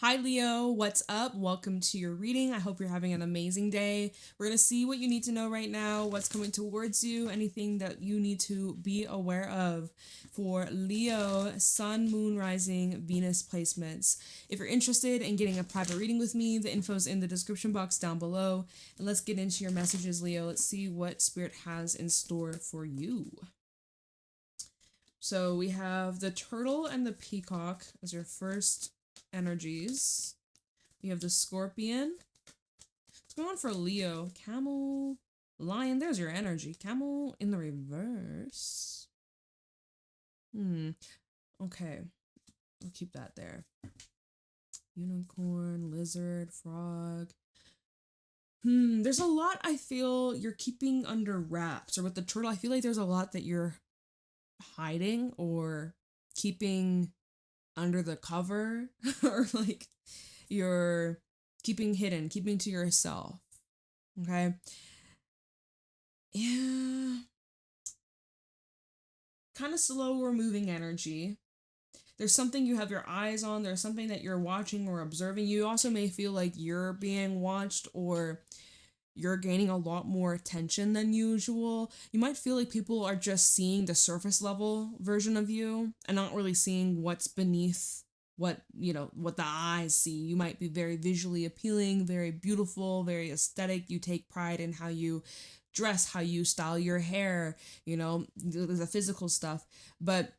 Hi, Leo. What's up? Welcome to your reading. I hope you're having an amazing day. We're going to see what you need to know right now, what's coming towards you, anything that you need to be aware of for Leo, Sun, Moon, Rising, Venus placements. If you're interested in getting a private reading with me, the info's in the description box down below. And let's get into your messages, Leo. Let's see what Spirit has in store for you. So we have the turtle and the peacock as your first energies. We have the scorpion. What's going on for Leo? Camel, lion. There's your energy. Camel in the reverse. Okay. We'll keep that there. Unicorn, lizard, frog. There's a lot I feel you're keeping under wraps. Or with the turtle, I feel like there's a lot that you're hiding or keeping under the cover or like you're keeping hidden, keeping to yourself. Okay. Yeah. Kind of slower moving energy. There's something you have your eyes on. There's something that you're watching or observing. You also may feel like you're being watched or you're gaining a lot more attention than usual. You might feel like people are just seeing the surface level version of you and not really seeing what's beneath what the eyes see. You might be very visually appealing, very beautiful, very aesthetic. You take pride in how you dress, how you style your hair, the physical stuff. But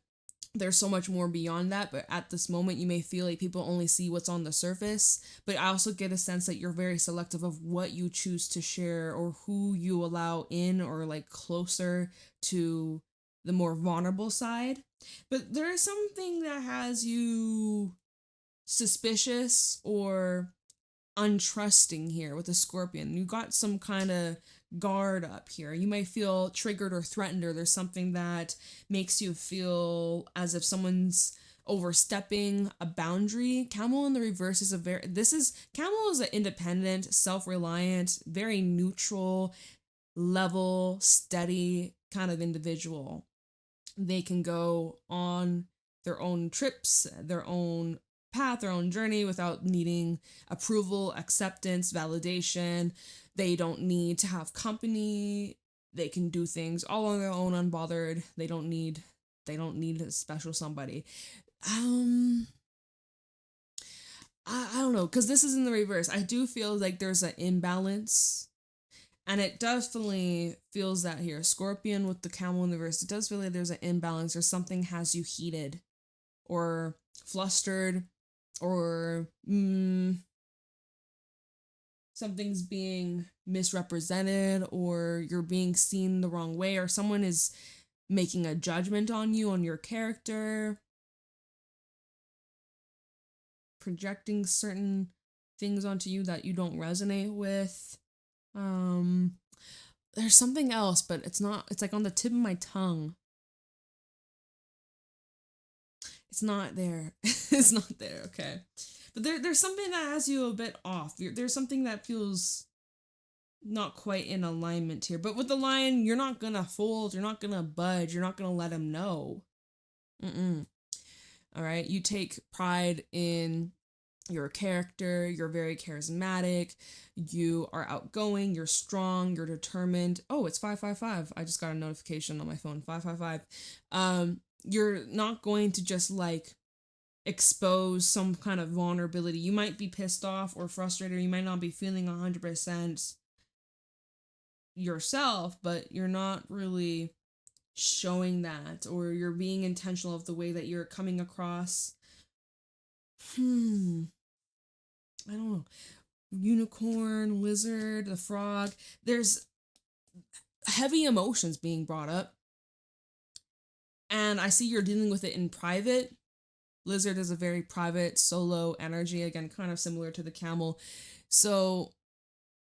there's so much more beyond that. But at this moment, you may feel like people only see what's on the surface. But I also get a sense that you're very selective of what you choose to share or who you allow in or like closer to the more vulnerable side. But there is something that has you suspicious or untrusting here with the scorpion. You got some kind of guard up here. You might feel triggered or threatened, or there's something that makes you feel as if someone's overstepping a boundary. Camel in the reverse is Camel is an independent, self-reliant, very neutral, level, steady kind of individual. They can go on their own trips, their own path, their own journey without needing approval, acceptance, validation. They don't need to have company. They can do things all on their own, unbothered. They don't need a special somebody. I don't know, because this is in the reverse. I do feel like there's an imbalance. And it definitely feels that here. Scorpion with the camel in the reverse. It does feel like there's an imbalance or something has you heated or flustered or something's being misrepresented or you're being seen the wrong way or someone is making a judgment on you, on your character, projecting certain things onto you that you don't resonate with. There's something else, but it's like on the tip of my tongue. It's not there. It's not there, okay. But there's something that has you a bit off. There's something that feels not quite in alignment here. But with the lion, you're not gonna fold, you're not gonna budge, you're not gonna let him know. All right, you take pride in your character, you're very charismatic, you are outgoing, you're strong, you're determined. Oh, it's 555. I just got a notification on my phone. 555. You're not going to just like expose some kind of vulnerability. You might be pissed off or frustrated, you might not be feeling 100% yourself, but you're not really showing that, or you're being intentional of the way that you're coming across. I don't know. Unicorn, lizard, the frog. There's heavy emotions being brought up. And I see you're dealing with it in private. Lizard is a very private, solo energy. Again, kind of similar to the camel. So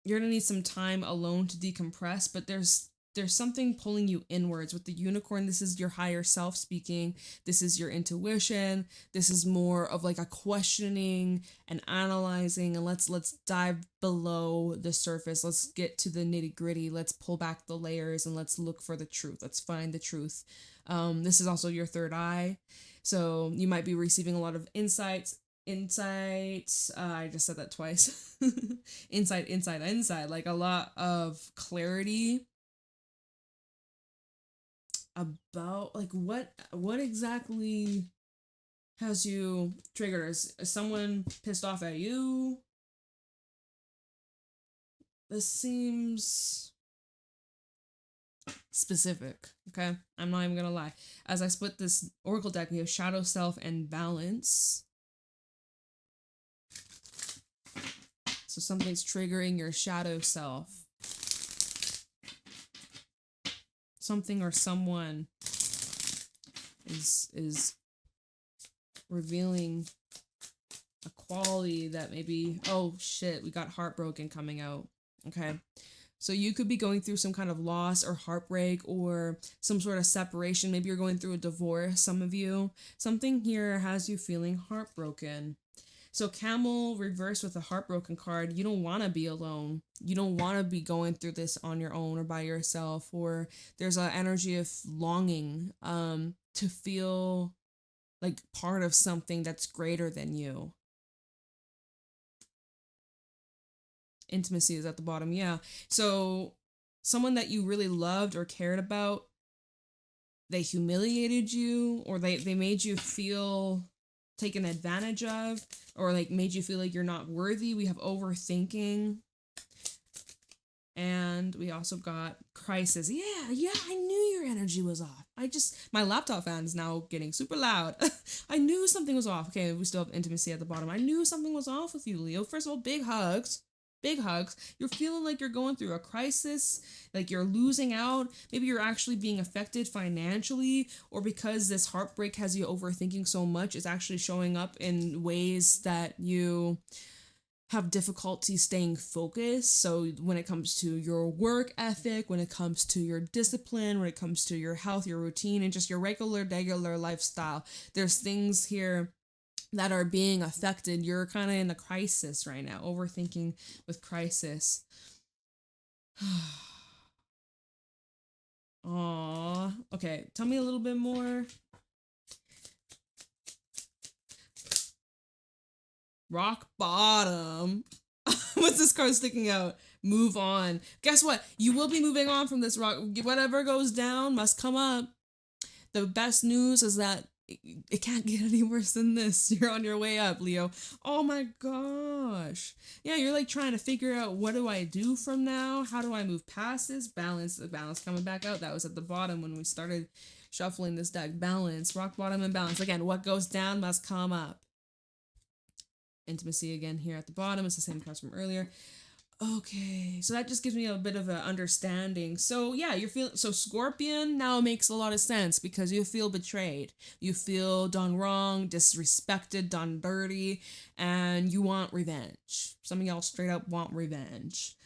you're going to need some time alone to decompress, but there's something pulling you inwards. With the unicorn, this is your higher self speaking. This is your intuition. This is more of like a questioning and analyzing, and let's dive below the surface. Let's get to the nitty gritty. Let's pull back the layers and let's look for the truth. Let's find the truth. This is also your third eye. So you might be receiving a lot of insights insight. I just said that twice. Insight. Like a lot of clarity about like what exactly has you triggered. Is someone pissed off at you? This seems specific. Okay, I'm not even gonna lie. As I split this oracle deck, we have shadow self and balance. So something's triggering your shadow self. Something or someone is revealing a quality that maybe, oh shit, we got heartbroken coming out. Okay. So you could be going through some kind of loss or heartbreak or some sort of separation. Maybe you're going through a divorce, some of you. Something here has you feeling heartbroken. So camel reversed with a heartbroken card. You don't want to be alone. You don't want to be going through this on your own or by yourself. Or there's an energy of longing to feel like part of something that's greater than you. Intimacy is at the bottom. Yeah. So someone that you really loved or cared about, they humiliated you or they made you feel taken advantage of, or like made you feel like you're not worthy. We have overthinking. And we also got crisis. Yeah, I knew your energy was off. My laptop fan is now getting super loud. I knew something was off. Okay, we still have intimacy at the bottom. I knew something was off with you, Leo. First of all, big hugs. Big hugs. You're feeling like you're going through a crisis, like you're losing out. Maybe you're actually being affected financially, or because this heartbreak has you overthinking so much, it's actually showing up in ways that you have difficulty staying focused. So when it comes to your work ethic, when it comes to your discipline, when it comes to your health, your routine, and just your regular lifestyle, there's things here that are being affected. You're kind of in a crisis right now, overthinking with crisis. Aww. Okay, tell me a little bit more. Rock bottom. What's this card sticking out? Move on. Guess what? You will be moving on from this rock. Whatever goes down must come up. The best news is that it can't get any worse than this. You're on your way up, Leo. Oh my gosh. Yeah, you're like trying to figure out, what do I do from now? How do I move past this? Balance. The balance coming back out. That was at the bottom when we started shuffling this deck. Balance. Rock bottom and balance. Again, what goes down must come up. Intimacy again here at the bottom. It's the same cards from earlier. Okay, so that just gives me a bit of an understanding. So yeah, you're feeling, so Scorpion now makes a lot of sense because you feel betrayed. You feel done wrong, disrespected, done dirty, and you want revenge. Some of y'all straight up want revenge.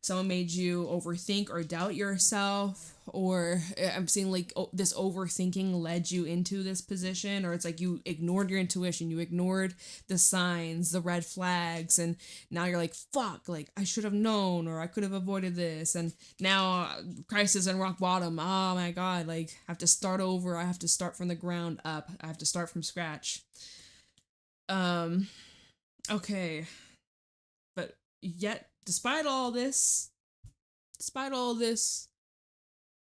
Someone made you overthink or doubt yourself, or I'm seeing like this overthinking led you into this position, or it's like you ignored your intuition, you ignored the signs, the red flags, and now you're like, fuck, like I should have known, or I could have avoided this, and now crisis and rock bottom. Oh my god, like I have to start over. I have to start from the ground up. I have to start from scratch. Okay, but yet despite all this,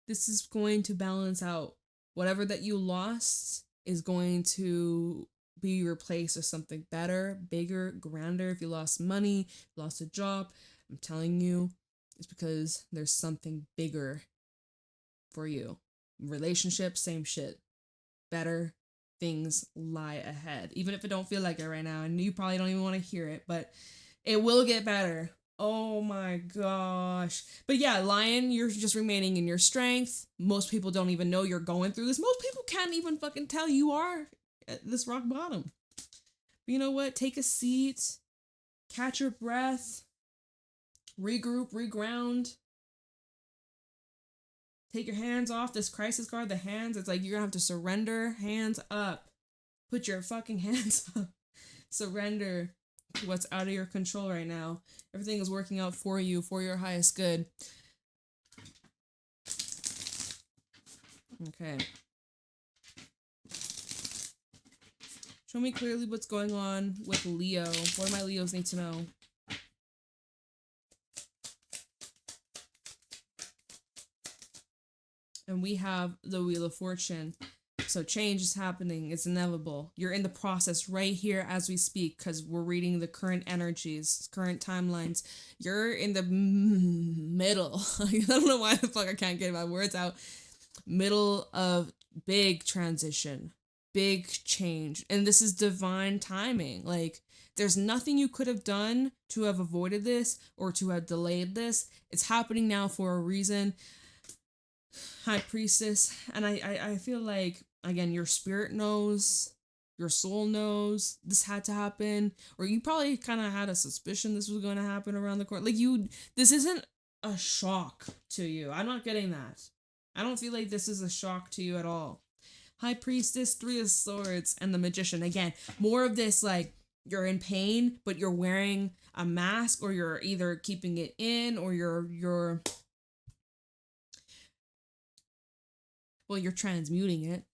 this is going to balance out. Whatever that you lost is going to be replaced with something better, bigger, grander. If you lost money, lost a job, I'm telling you, it's because there's something bigger for you. Relationships, same shit. Better things lie ahead. Even if it don't feel like it right now, and you probably don't even want to hear it, but it will get better. Oh my gosh. But yeah, Lion, you're just remaining in your strength. Most people don't even know you're going through this. Most people can't even fucking tell you are at this rock bottom. But you know what? Take a seat. Catch your breath. Regroup, reground. Take your hands off this crisis card. The hands, it's like you're gonna have to surrender. Hands up. Put your fucking hands up. Surrender to what's out of your control right now. Everything is working out for you, for your highest good. Okay. Show me clearly what's going on with Leo. What do my Leos need to know? And we have the Wheel of Fortune. So change is happening. It's inevitable. You're in the process right here as we speak because we're reading the current energies, current timelines. You're in the middle. I don't know why the fuck I can't get my words out. Middle of big transition, big change. And this is divine timing. Like, there's nothing you could have done to have avoided this or to have delayed this. It's happening now for a reason. High Priestess. And I feel like, again, your spirit knows, your soul knows this had to happen, or you probably kind of had a suspicion this was going to happen around the corner. Like, this isn't a shock to you. I'm not getting that. I don't feel like this is a shock to you at all. High Priestess, Three of Swords, and the Magician. Again, more of this, like, you're in pain, but you're wearing a mask, or you're either keeping it in, or you're transmuting it.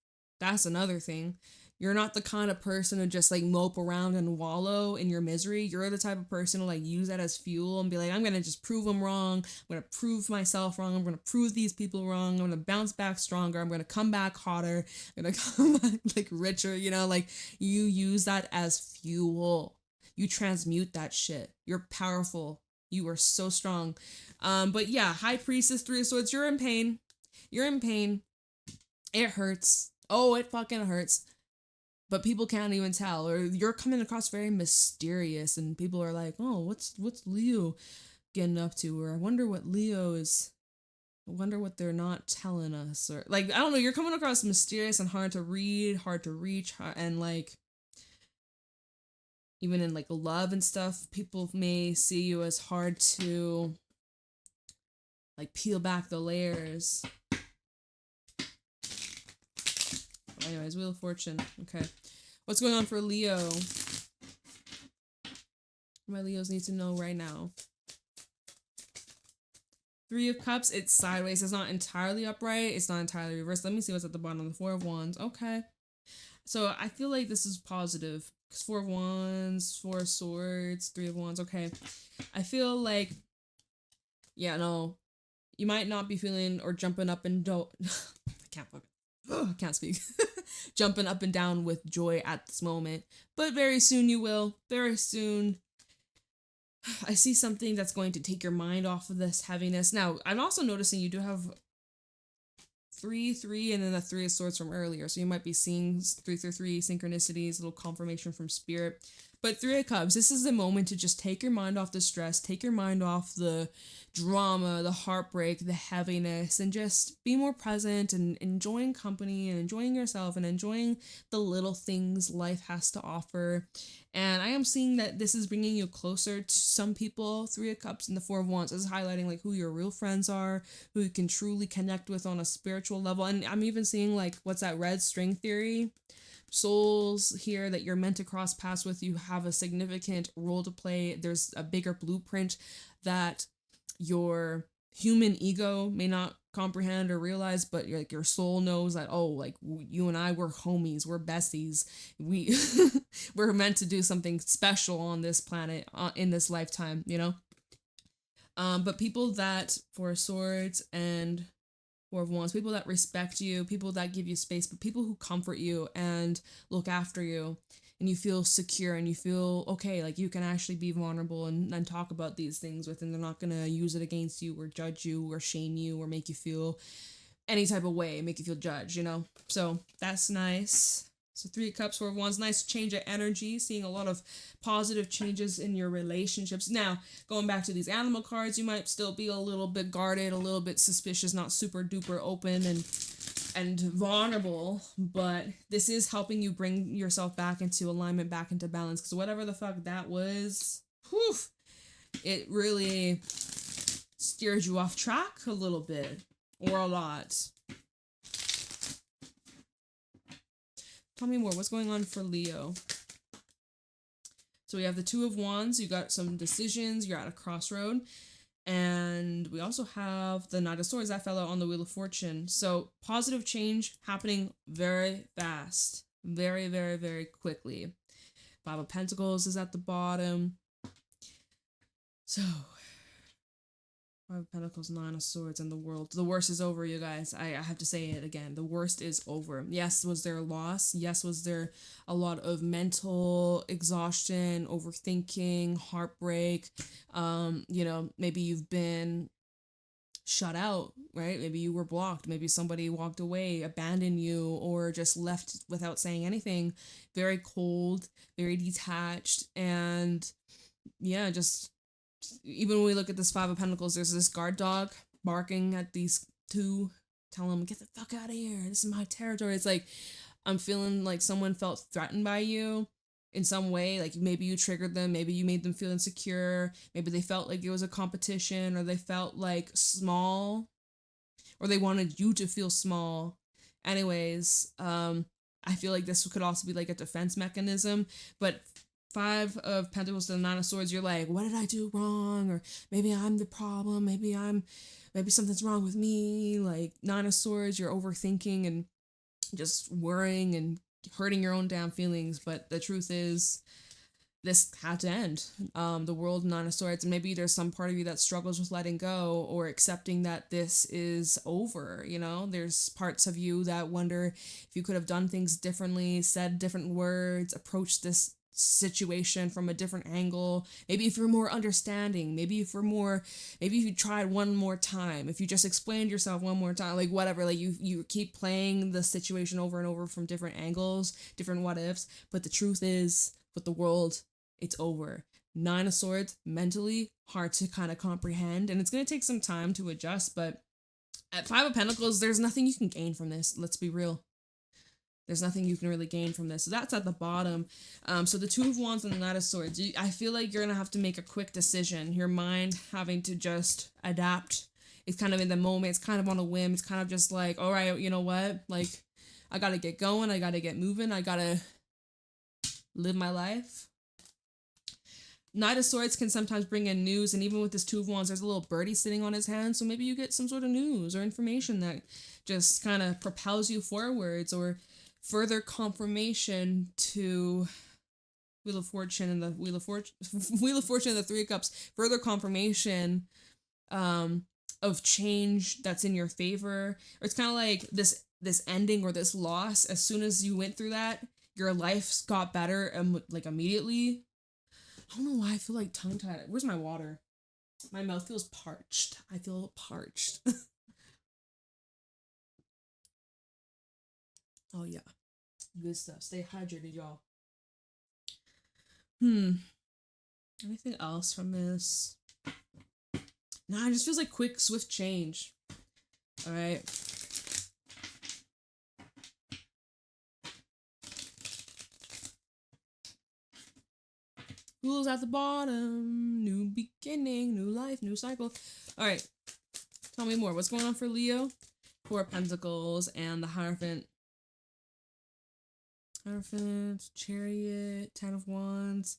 That's another thing. You're not the kind of person to just like mope around and wallow in your misery. You're the type of person to like use that as fuel and be like, I'm going to just prove them wrong. I'm going to prove myself wrong. I'm going to prove these people wrong. I'm going to bounce back stronger. I'm going to come back hotter. I'm going to come back like richer, you know, like you use that as fuel. You transmute that shit. You're powerful. You are so strong. But yeah, High Priestess, Three of Swords, you're in pain. You're in pain. It hurts. Oh, it fucking hurts. But people can't even tell. Or you're coming across very mysterious and people are like, oh, what's Leo getting up to? Or I wonder what they're not telling us. Or like, I don't know, you're coming across mysterious and hard to read, hard to reach, and like, even in like love and stuff, people may see you as hard to like peel back the layers. Anyways, Wheel of Fortune. Okay. What's going on for Leo? My Leos need to know right now. Three of Cups. It's sideways. It's not entirely upright. It's not entirely reversed. Let me see what's at the bottom. The Four of Wands. Okay. So I feel like this is positive. Because Four of Wands, Four of Swords, Three of Wands. Okay. I feel like, yeah, no. You might not be feeling or jumping up and I can't speak. Jumping up and down with joy at this moment. But very soon you will. Very soon. I see something that's going to take your mind off of this heaviness. Now, I'm also noticing you do have 3, and then the Three of Swords from earlier. So you might be seeing 3 through 3 synchronicities, little confirmation from spirit. But Three of Cups, this is the moment to just take your mind off the stress, take your mind off the drama, the heartbreak, the heaviness, and just be more present and enjoying company and enjoying yourself and enjoying the little things life has to offer. And I am seeing that this is bringing you closer to some people. Three of Cups and the Four of Wands is highlighting like who your real friends are, who you can truly connect with on a spiritual level. And I'm even seeing like, what's that red string theory? Souls here that you're meant to cross paths with. You have a significant role to play. There's a bigger blueprint that your human ego may not comprehend or realize, but your soul knows that, oh, like you and I, we're homies, we're besties, we're meant to do something special on this planet in this lifetime, you know. But people that Four of Swords and Four of Wands, people that respect you, people that give you space, but people who comfort you and look after you, and you feel secure and you feel okay, like you can actually be vulnerable and talk about these things with, and they're not going to use it against you or judge you or shame you or make you feel any type of way, make you feel judged, you know? So that's nice. So Three of Cups, Four of Wands, nice change of energy, seeing a lot of positive changes in your relationships. Now, going back to these animal cards, you might still be a little bit guarded, a little bit suspicious, not super duper open and vulnerable, but this is helping you bring yourself back into alignment, back into balance, because whatever the fuck that was, whew, it really steered you off track a little bit, or a lot. Tell me more. What's going on for Leo? So we have the Two of Wands. You got some decisions. You're at a crossroad. And we also have the Knight of Swords. That fell out on the Wheel of Fortune. So positive change happening very fast. very, very, very quickly. Five of Pentacles is at the bottom. So, Five of Pentacles, Nine of Swords, and the World. The worst is over, you guys. I have to say it again. The worst is over. Yes, was there a loss? Yes, was there a lot of mental exhaustion, overthinking, heartbreak? Maybe you've been shut out, right? Maybe you were blocked. Maybe somebody walked away, abandoned you, or just left without saying anything. Very cold, very detached, and yeah, just even when we look at this Five of Pentacles, there's this guard dog barking at these two, telling them, get the fuck out of here. This is my territory. It's like, I'm feeling like someone felt threatened by you in some way. Like maybe you triggered them. Maybe you made them feel insecure. Maybe they felt like it was a competition, or they felt like small, or they wanted you to feel small. Anyways, I feel like this could also be like a defense mechanism, but Five of Pentacles to the Nine of Swords, you're like, what did I do wrong? Or maybe I'm the problem. Maybe something's wrong with me. Like Nine of Swords, you're overthinking and just worrying and hurting your own damn feelings. But the truth is, this had to end. The World, Nine of Swords, and maybe there's some part of you that struggles with letting go or accepting that this is over. There's parts of you that wonder if you could have done things differently, said different words, approached this situation from a different angle. Maybe if you're more understanding, maybe if you tried one more time, if you just explained yourself one more time, like whatever, like you keep playing the situation over and over from different angles, different what ifs. But the truth is, with the World, it's over. Nine of Swords, mentally hard to kind of comprehend, and it's going to take some time to adjust. But at Five of Pentacles, there's nothing you can gain from this. Let's be real. There's nothing you can really gain from this. So that's at the bottom. So the Two of Wands and the Knight of Swords. I feel like you're going to have to make a quick decision. Your mind having to just adapt. It's kind of in the moment. It's kind of on a whim. It's kind of just like, all right, you know what? Like, I got to get going. I got to get moving. I got to live my life. Knight of Swords can sometimes bring in news. And even with this Two of Wands, there's a little birdie sitting on his hand. So maybe you get some sort of news or information that just kind of propels you forwards, or further confirmation to Wheel of Fortune and the Wheel of Fortune and the Three of Cups. Further confirmation of change that's in your favor. Or it's kind of like this ending or this loss. As soon as you went through that, your life got better like immediately. I don't know why I feel like tongue-tied. Where's my water? My mouth feels parched. I feel parched. Oh yeah. Good stuff. Stay hydrated, y'all. Anything else from this? Nah, it just feels like quick, swift change. All right. Fool's at the bottom. New beginning, new life, new cycle. All right. Tell me more. What's going on for Leo? Four of Pentacles and the Hierophant. Hierophant, Chariot, Ten of Wands.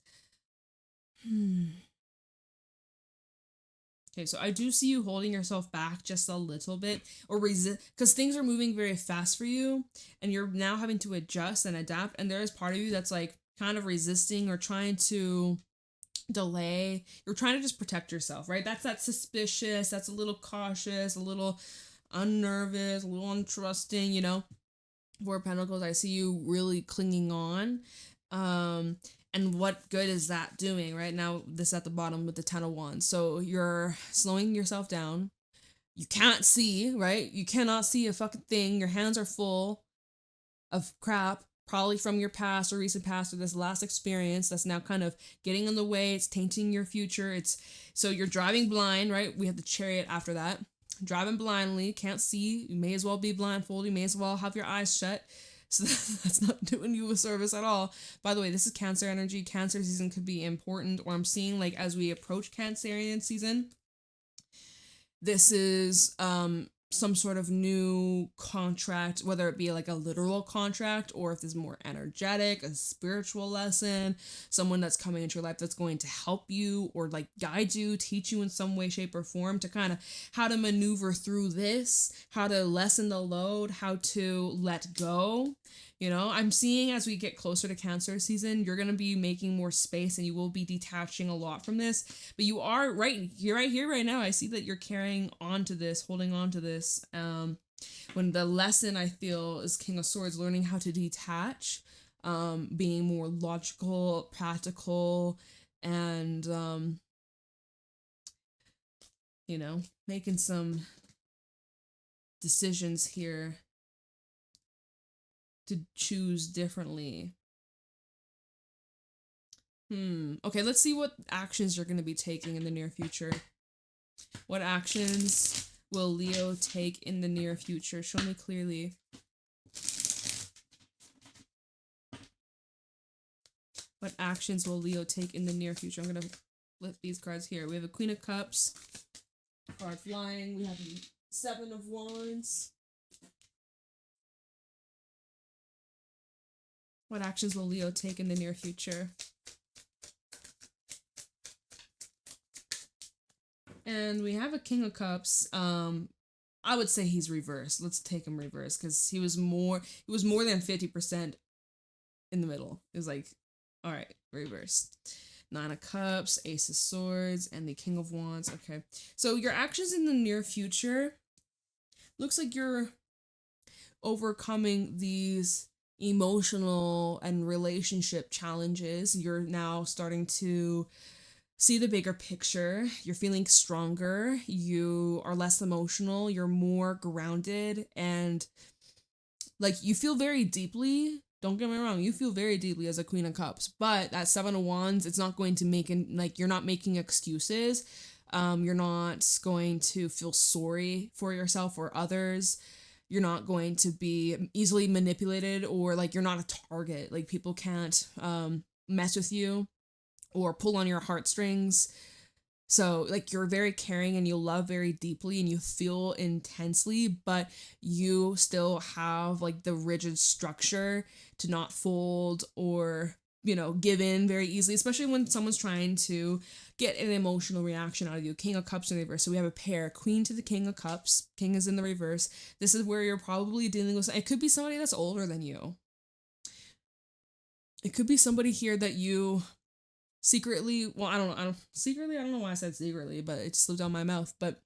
Okay, so I do see you holding yourself back just a little bit, or resist, because things are moving very fast for you, and you're now having to adjust and adapt, and there is part of you that's like kind of resisting or trying to delay. You're trying to just protect yourself, right? That's suspicious, that's a little cautious, a little unnervous, a little untrusting, Four of Pentacles, I see you really clinging on. And what good is that doing? Right now, this at the bottom with the Ten of Wands. So you're slowing yourself down. You can't see, right? You cannot see a fucking thing. Your hands are full of crap, probably from your past or recent past, or this last experience that's now kind of getting in the way. It's tainting your future. So you're driving blind, right? We have the Chariot after that. Driving blindly, can't see. You may as well be blindfolded. You may as well have your eyes shut. So that's not doing you a service at all. By the way, this is Cancer energy. Cancer season could be important, or I'm seeing like as we approach Cancerian season, this is some sort of new contract, whether it be like a literal contract or if there's more energetic, a spiritual lesson, someone that's coming into your life that's going to help you or like guide you, teach you in some way, shape, or form to kind of how to maneuver through this, how to lessen the load, how to let go. You know, I'm seeing as we get closer to Cancer season, you're going to be making more space and you will be detaching a lot from this. But you are you're right here, right now. I see that you're carrying on to this, holding on to this. When the lesson I feel is King of Swords, learning how to detach, being more logical, practical, and, you know, making some decisions here to choose differently. Okay, let's see what actions you're going to be taking in the near future. What actions will Leo take in the near future? Show me clearly. What actions will Leo take in the near future? I'm going to flip these cards here. We have a Queen of Cups. Card flying. We have the Seven of Wands. What actions will Leo take in the near future? And we have a King of Cups. I would say he's reversed. Let's take him reversed because he was more than 50% in the middle. It was like, all right, reverse. Nine of Cups, Ace of Swords, and the King of Wands. Okay. So your actions in the near future, looks like you're overcoming these emotional and relationship challenges. You're now starting to see the bigger picture. You're feeling stronger. You are less emotional. You're more grounded and like you feel very deeply. Don't get me wrong. You feel very deeply as a Queen of Cups, but that Seven of Wands, it's not going to make you're not making excuses. You're not going to feel sorry for yourself or others. You're not going to be easily manipulated or like you're not a target. Like people can't mess with you or pull on your heartstrings. So like you're very caring and you love very deeply and you feel intensely, but you still have like the rigid structure to not fold or, you know, give in very easily, especially when someone's trying to get an emotional reaction out of you. King of Cups in the reverse. So we have a pair, Queen to the King of Cups. King is in the reverse. This is where you're probably dealing with, it could be somebody that's older than you. It could be somebody here that you secretly, well, I don't know why I said secretly, but it slipped out my mouth, but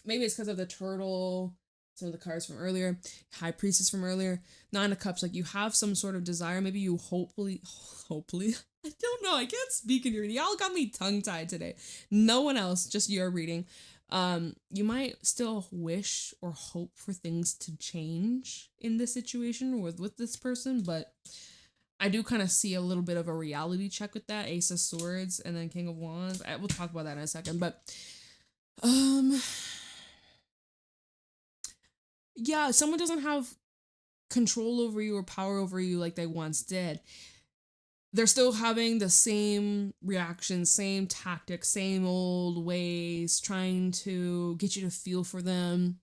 maybe it's because of the turtle, some of the cards from earlier, High Priestess from earlier, Nine of Cups, like you have some sort of desire, maybe you hopefully, I don't know, I can't speak in your reading, y'all got me tongue-tied today, no one else, just your reading, you might still wish or hope for things to change in this situation with this person, but I do kind of see a little bit of a reality check with that. Ace of Swords and then King of Wands. We'll talk about that in a second. But, yeah, someone doesn't have control over you or power over you like they once did. They're still having the same reactions, same tactics, same old ways, trying to get you to feel for them.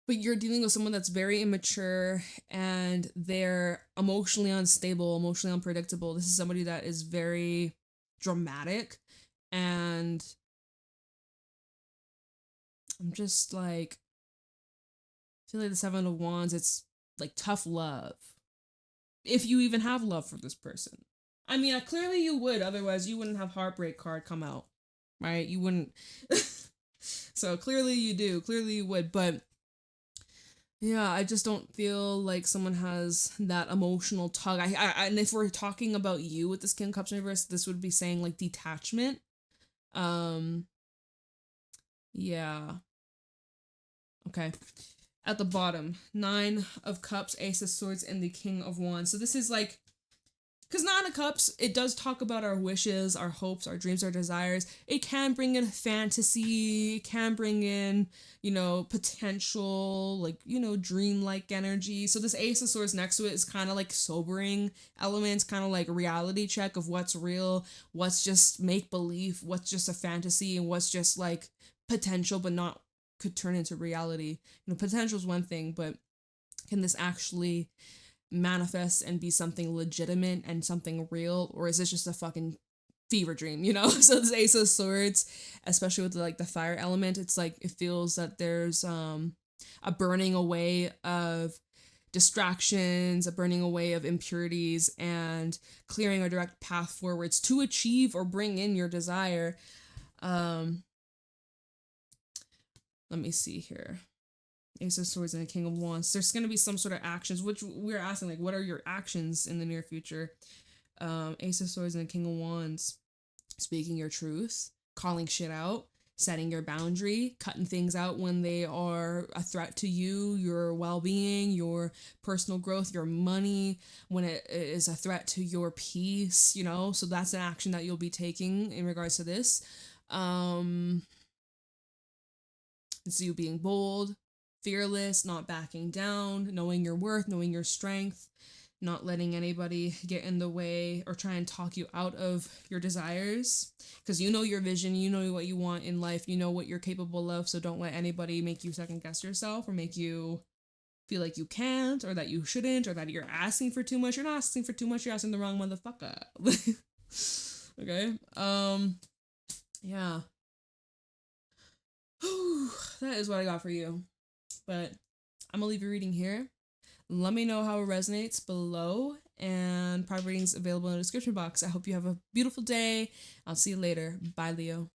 But you're dealing with someone that's very immature and they're emotionally unstable, emotionally unpredictable. This is somebody that is very dramatic. And I'm just like, I feel like the Seven of Wands, it's like tough love. If you even have love for this person. I mean, clearly you would, otherwise you wouldn't have Heartbreak card come out, right? You wouldn't. So clearly you do, clearly you would, but yeah, I just don't feel like someone has that emotional tug. And if we're talking about you with this King of Cups reverse, this would be saying like detachment. Yeah. Okay. At the bottom, Nine of Cups, Ace of Swords, and the King of Wands. So this is like, because Nine of Cups, it does talk about our wishes, our hopes, our dreams, our desires. It can bring in fantasy, it can bring in, you know, potential, like, you know, dreamlike energy. So this Ace of Swords next to it is kind of like sobering elements, kind of like a reality check of what's real, what's just make-believe, what's just a fantasy, and what's just like potential but not could turn into reality. Potential is one thing, but can this actually manifest and be something legitimate and something real, or is this just a fucking fever dream? So this Ace of Swords, especially with the fire element, it's like it feels that there's a burning away of distractions, a burning away of impurities, and clearing a direct path forwards to achieve or bring in your desire. Let me see here. Ace of Swords and a King of Wands. There's going to be some sort of actions, which we're asking, like, what are your actions in the near future? Ace of Swords and a King of Wands. Speaking your truth, calling shit out, setting your boundary, cutting things out when they are a threat to you, your well-being, your personal growth, your money, when it is a threat to your peace, so that's an action that you'll be taking in regards to this. It's you being bold, fearless, not backing down, knowing your worth, knowing your strength, not letting anybody get in the way or try and talk you out of your desires, because you know your vision, you know what you want in life, you know what you're capable of, so don't let anybody make you second guess yourself or make you feel like you can't or that you shouldn't or that you're asking for too much. You're not asking for too much, you're asking the wrong motherfucker. Okay. Yeah. That is what I got for you. But I'm gonna leave your reading here. Let me know how it resonates below, and private readings available in the description box. I hope you have a beautiful day. I'll see you later. Bye, Leo.